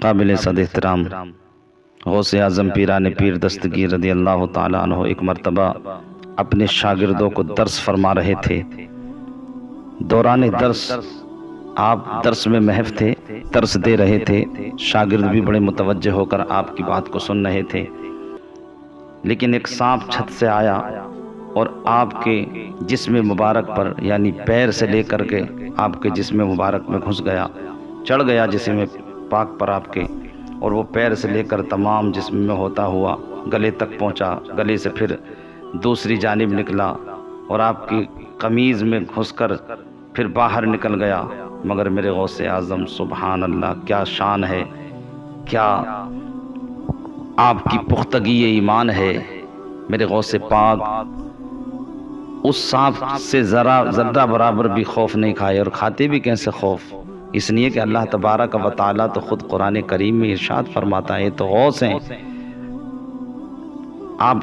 قابل صد احترام غوث اعظم پیران پیر دستگیر رضی اللہ تعالیٰ عنہ ایک مرتبہ اپنے شاگردوں کو درس فرما رہے تھے۔ دوران درس آپ درس میں محو تھے، درس دے رہے تھے، شاگرد بھی بڑے متوجہ ہو کر آپ کی بات کو سن رہے تھے، لیکن ایک سانپ چھت سے آیا اور آپ کے جسم مبارک پر یعنی پیر سے لے کر کے آپ کے جسم مبارک میں گھس گیا، چڑھ گیا جسم پاک پر آپ کے، اور وہ پیر سے لے کر تمام جسم میں ہوتا ہوا گلے تک پہنچا، گلے سے پھر دوسری جانب نکلا اور آپ کی قمیض میں گھس کر پھر باہر نکل گیا۔ مگر میرے غوث اعظم سبحان اللہ، کیا شان ہے، کیا آپ کی پختگی ایمان ہے۔ میرے غوث پاک اس سانپ سے ذرہ برابر بھی خوف نہیں کھائے، اور کھاتے بھی کیسے خوف، اس لیے کہ اللہ تبارک و تعالیٰ تو خود قرآن کریم میں ارشاد فرماتا ہے، تو غوث ہیں آپ،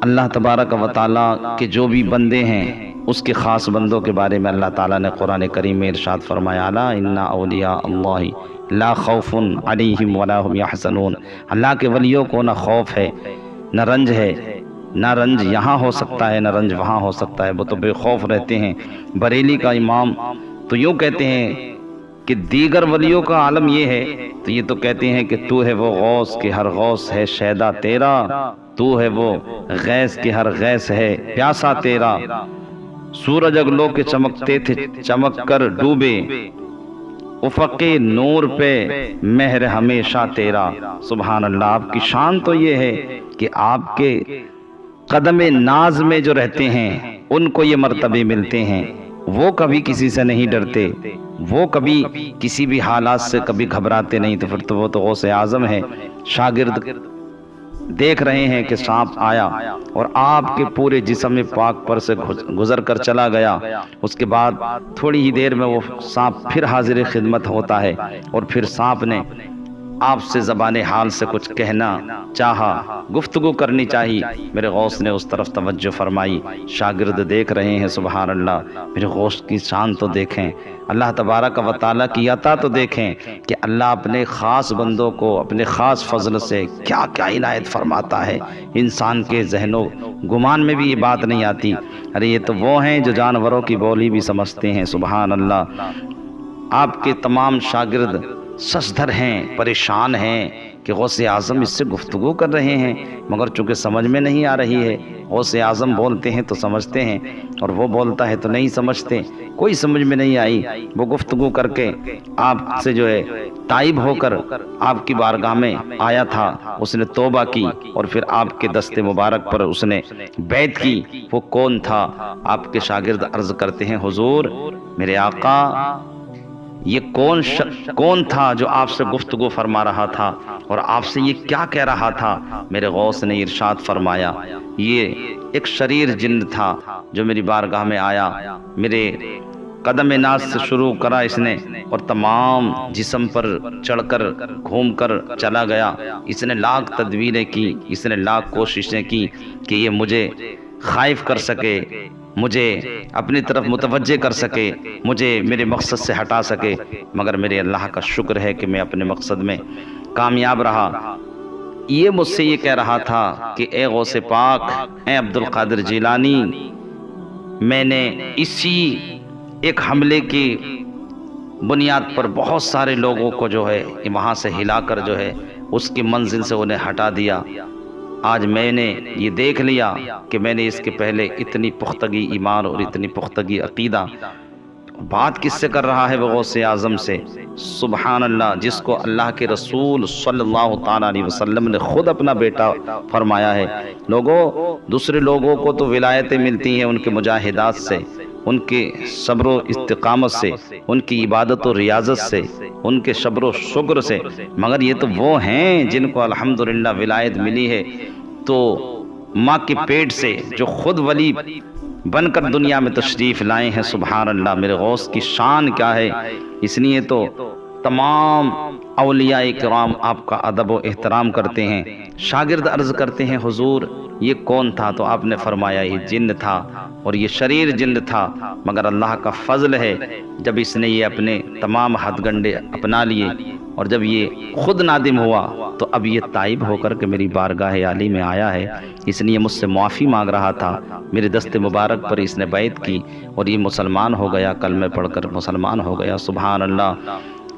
اللہ تبارک و تعالیٰ کے جو بھی بندے ہیں اس کے خاص بندوں کے بارے میں اللہ تعالیٰ نے قرآن کریم میں ارشاد فرمایا، الا ان اولیاء اللہ لا خوف علیہم ولا هم یحزنون۔ اللہ کے ولیوں کو نہ خوف ہے نہ رنج ہے، نہ رنج یہاں ہو سکتا ہے نہ رنج وہاں ہو سکتا ہے، وہ تو بے خوف رہتے ہیں۔ بریلی کا امام تو یوں کہتے ہیں کہ دیگر ولیوں کا عالم یہ ہے، تو یہ تو کہتے ہیں کہ تو ہے وہ غوث کہ ہر غوث ہے شیدا تیرا، تو ہے وہ غیث کہ ہر غیث ہے پیاسا تیرا، سورج اگلو کے چمکتے تھے چمک کر ڈوبے، افق نور پہ مہر ہمیشہ تیرا۔ سبحان اللہ، آپ کی شان تو یہ ہے کہ آپ کے قدم ناز میں جو رہتے ہیں ان کو یہ مرتبے ملتے ہیں، وہ کبھی کسی سے نہیں ڈرتے، وہ کبھی کسی بھی حالات سے کبھی گھبراتے نہیں، تو پھر تو وہ تو غوث اعظم ہے۔ شاگرد دیکھ رہے ہیں کہ سانپ آیا اور آپ کے پورے جسم پاک پر سے گزر کر چلا گیا، اس کے بعد تھوڑی ہی دیر میں وہ سانپ پھر حاضر خدمت ہوتا ہے، اور پھر سانپ نے آپ سے زبان حال سے کچھ کہنا چاہا، گفتگو کرنی چاہی، میرے غوث نے اس طرف توجہ فرمائی۔ شاگرد دیکھ رہے ہیں سبحان اللہ، میرے غوث کی شان تو دیکھیں، اللہ تبارک و تعالیٰ کی عطا تو دیکھیں کہ اللہ اپنے خاص بندوں کو اپنے خاص فضل سے کیا کیا عنایت فرماتا ہے۔ انسان کے ذہن و گمان میں بھی یہ بات نہیں آتی، ارے یہ تو وہ ہیں جو جانوروں کی بولی بھی سمجھتے ہیں۔ سبحان اللہ، آپ کے تمام شاگرد سجدر ہیں، پریشان ہیں کہ غوث اعظم اس سے گفتگو کر رہے ہیں، مگر چونکہ سمجھ میں نہیں آ رہی ہے، غوث اعظم بولتے ہیں تو سمجھتے ہیں اور وہ بولتا ہے تو نہیں سمجھتے، کوئی سمجھ میں نہیں آئی۔ وہ گفتگو کر کے آپ سے جو ہے تائب ہو کر آپ کی بارگاہ میں آیا تھا، اس نے توبہ کی اور پھر آپ کے دست مبارک پر اس نے بیعت کی۔ وہ کون تھا؟ آپ کے شاگرد عرض کرتے ہیں، حضور میرے آقا یہ کون تھا جو آپ سے گفتگو فرما رہا تھا اور آپ سے یہ کیا کہہ رہا تھا؟ میرے غوث نے ارشاد فرمایا، یہ ایک شریر جن تھا جو میری بارگاہ میں آیا، میرے قدم ناز سے شروع کرا اس نے اور تمام جسم پر چڑھ کر گھوم کر چلا گیا۔ اس نے لاکھ تدبیریں کی، اس نے لاکھ کوششیں کی کہ یہ مجھے خائف کر سکے، مجھے اپنی طرف متوجہ کر سکے، مجھے میرے مقصد سے ہٹا سکے، مگر میرے اللہ کا شکر ہے کہ میں اپنے مقصد میں کامیاب رہا۔ یہ مجھ سے یہ کہہ رہا تھا کہ اے غوث پاک، اے عبد القادر جیلانی، میں نے اسی ایک حملے کی بنیاد پر بہت سارے لوگوں کو جو ہے وہاں سے ہلا کر جو ہے اس کی منزل سے انہیں ہٹا دیا۔ آج میں نے یہ دیکھ لیا کہ میں نے اس کے پہلے اتنی پختگی ایمان اور اتنی پختگی عقیدہ۔ بات کس سے کر رہا ہے؟ وہ غوث اعظم سے۔ سبحان اللہ، جس کو اللہ کے رسول صلی اللہ تعالیٰ علیہ وسلم نے خود اپنا بیٹا فرمایا ہے۔ لوگوں، دوسرے لوگوں کو تو ولایتیں ملتی ہیں ان کے مجاہدات سے، ان کے صبر و استقامت سے، ان کی عبادت و ریاضت سے، ان کے صبر و شکر سے، مگر یہ تو وہ ہیں جن کو الحمدللہ ولایت ملی ہے تو ماں کے پیٹ سے، جو خود ولی بن کر دنیا میں تشریف لائے ہیں۔ سبحان اللہ، میرے غوث کی شان کیا ہے۔ اس لیے تو تمام اولیاء کرام آپ کا ادب و احترام کرتے ہیں۔ شاگرد عرض کرتے ہیں، حضور یہ کون تھا؟ تو آپ نے فرمایا یہ جن تھا، اور یہ شریر جن تھا، مگر اللہ کا فضل ہے جب اس نے یہ اپنے تمام ہتھ گنڈے اپنا لیے، اور جب یہ خود نادم ہوا تو اب یہ تائب ہو کر کے میری بارگاہ عالی میں آیا ہے، اس لیے مجھ سے معافی مانگ رہا تھا، میرے دست مبارک پر اس نے بیعت کی اور یہ مسلمان ہو گیا، کلمہ پڑھ کر مسلمان ہو گیا۔ سبحان اللہ۔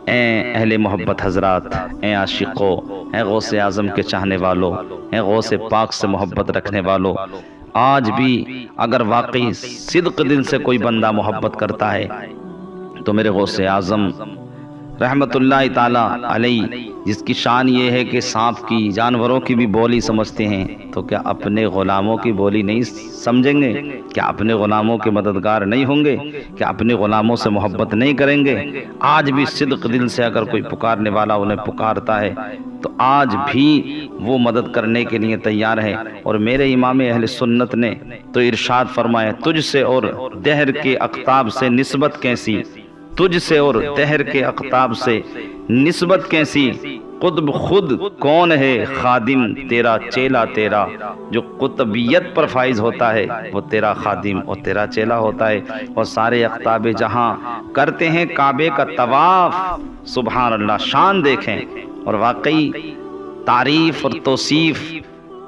اے اہل محبت حضرات، اے عاشقو، اے غوث اعظم کے چاہنے والو، اے غوث پاک سے محبت رکھنے والو، آج بھی اگر واقعی صدق دل سے کوئی بندہ محبت کرتا ہے تو میرے غوث اعظم رحمت اللہ تعالی علیہ، جس کی شان یہ ہے کہ سانپ کی، جانوروں کی بھی بولی سمجھتے ہیں، تو کیا اپنے غلاموں کی بولی نہیں سمجھیں گے؟ کیا اپنے غلاموں کے مددگار نہیں ہوں گے؟ کیا اپنے غلاموں سے محبت نہیں کریں گے؟ آج بھی صدق دل سے اگر کوئی پکارنے والا انہیں پکارتا ہے تو آج بھی وہ مدد کرنے کے لیے تیار ہے۔ اور میرے امام اہل سنت نے تو ارشاد فرمایا، تجھ سے اور دہر کے اقطاب سے نسبت کیسی، تجھ سے اور دہر کے اقطاب سے نسبت کیسی، قطب خود کون ہے خادم تیرا چیلا تیرا، جو قطبیت پر فائز ہوتا ہے وہ تیرا خادم اور تیرا چیلا ہوتا ہے، اور سارے اقطاب جہاں کرتے ہیں کعبے کا طواف۔ سبحان اللہ، شان دیکھیں۔ اور واقعی تعریف اور توصیف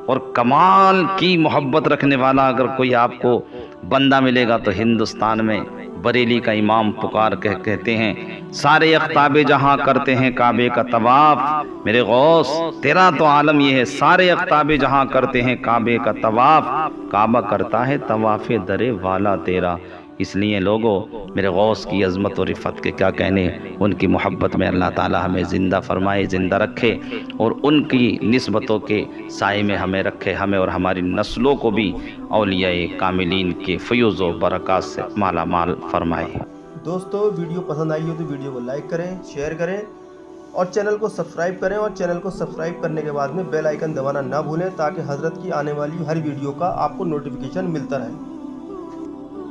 اور کمال کی محبت رکھنے والا اگر کوئی آپ کو بندہ ملے گا تو ہندوستان میں بریلی کا امام پکار کہتے ہیں، سارے اقطاب جہاں کرتے ہیں کعبے کا طواف۔ میرے غوث تیرا تو عالم یہ ہے، سارے اقطاب جہاں کرتے ہیں کعبے کا طواف، کعبہ کرتا ہے طواف درے والا تیرا۔ اس لیے لوگوں، میرے غوث کی عظمت اور رفت کے کیا کہنے، ان کی محبت میں اللہ تعالی ہمیں زندہ فرمائے، زندہ رکھے، اور ان کی نسبتوں کے سائے میں ہمیں رکھے، ہمیں اور ہماری نسلوں کو بھی اولیاء کاملین کے فیوز و برکات سے مالا مال فرمائے۔ دوستو، ویڈیو پسند آئی ہو تو ویڈیو کو لائک کریں، شیئر کریں اور چینل کو سبسکرائب کریں، اور چینل کو سبسکرائب کرنے کے بعد میں بیل آئیکن دبانا نہ بھولیں تاکہ حضرت کی آنے والی ہر ویڈیو کا آپ کو نوٹیفیکیشن ملتا رہے۔